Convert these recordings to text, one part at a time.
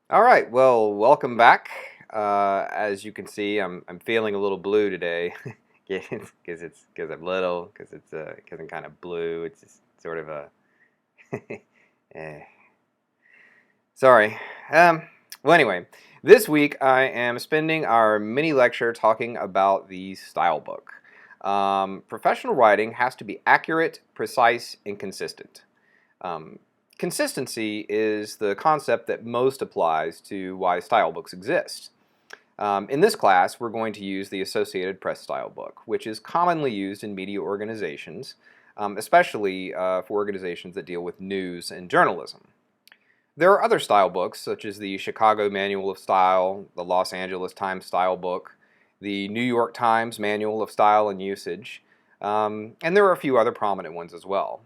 All right, well, welcome back. As you can see, I'm feeling a little blue today, because I'm little, because I'm kind of blue. It's just sort of a eh. Sorry. Um, well, anyway, this week I am spending our mini lecture talking about the style book. Professional writing has to be accurate, precise, and consistent. Um, Consistency is the concept that most applies to why style books exist. In this class, we're going to use the Associated Press style book, which is commonly used in media organizations, especially for organizations that deal with news and journalism. There are other style books, such as the Chicago Manual of Style, the Los Angeles Times Style Book, the New York Times Manual of Style and Usage, and there are a few other prominent ones as well.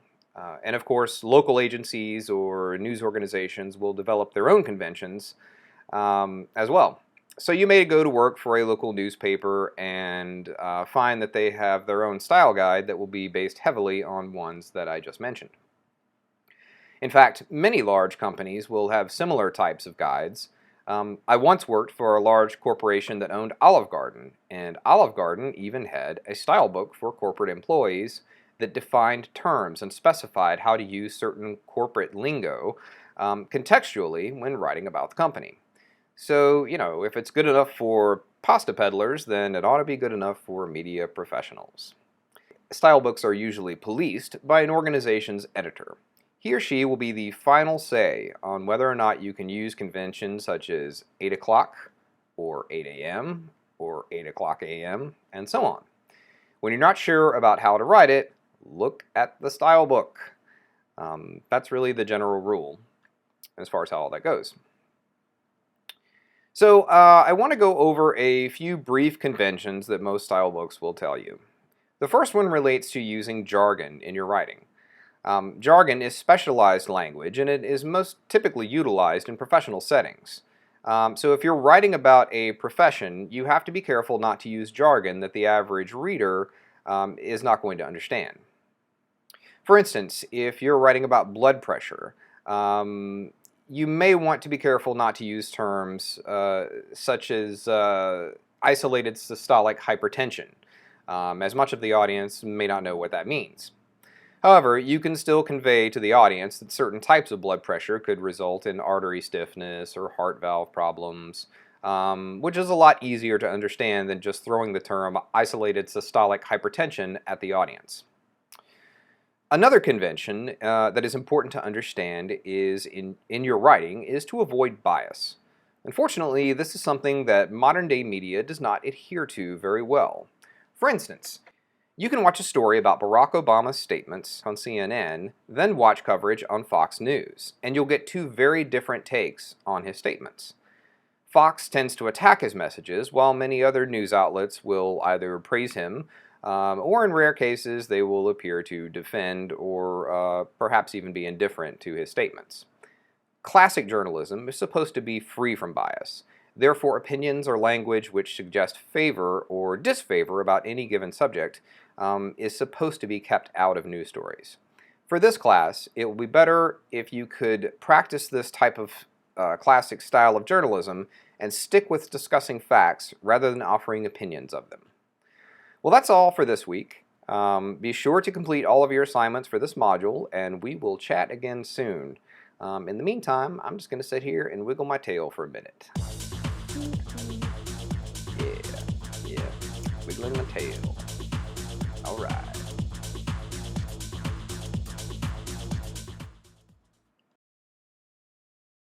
And of course, local agencies or news organizations will develop their own conventions as well. So you may go to work for a local newspaper and find that they have their own style guide that will be based heavily on ones that I just mentioned. In fact, many large companies will have similar types of guides. I once worked for a large corporation that owned Olive Garden, and Olive Garden even had a style book for corporate employees that defined terms and specified how to use certain corporate lingo contextually when writing about the company. So, if it's good enough for pasta peddlers, then it ought to be good enough for media professionals. Style books are usually policed by an organization's editor. He or she will be the final say on whether or not you can use conventions such as 8 o'clock, or 8 a.m., or 8 o'clock a.m., and so on. When you're not sure about how to write it, look at the style book. That's really the general rule as far as how all that goes. So I want to go over a few brief conventions that most style books will tell you. The first one relates to using jargon in your writing. Jargon is specialized language, and it is most typically utilized in professional settings. So if you're writing about a profession, you have to be careful not to use jargon that the average reader is not going to understand. For instance, if you're writing about blood pressure, you may want to be careful not to use terms such as isolated systolic hypertension, as much of the audience may not know what that means. However, you can still convey to the audience that certain types of blood pressure could result in artery stiffness or heart valve problems, which is a lot easier to understand than just throwing the term isolated systolic hypertension at the audience. Another convention that is important to understand is in your writing is to avoid bias. Unfortunately, this is something that modern-day media does not adhere to very well. For instance, you can watch a story about Barack Obama's statements on CNN, then watch coverage on Fox News, and you'll get two very different takes on his statements. Fox tends to attack his messages, while many other news outlets will either praise him, or in rare cases they will appear to defend or perhaps even be indifferent to his statements. Classic journalism is supposed to be free from bias. Therefore, opinions or language which suggest favor or disfavor about any given subject is supposed to be kept out of news stories. For this class, it will be better if you could practice this type of classic style of journalism and stick with discussing facts rather than offering opinions of them. Well, that's all for this week. Be sure to complete all of your assignments for this module, and we will chat again soon. In the meantime, I'm just going to sit here and wiggle my tail for a minute.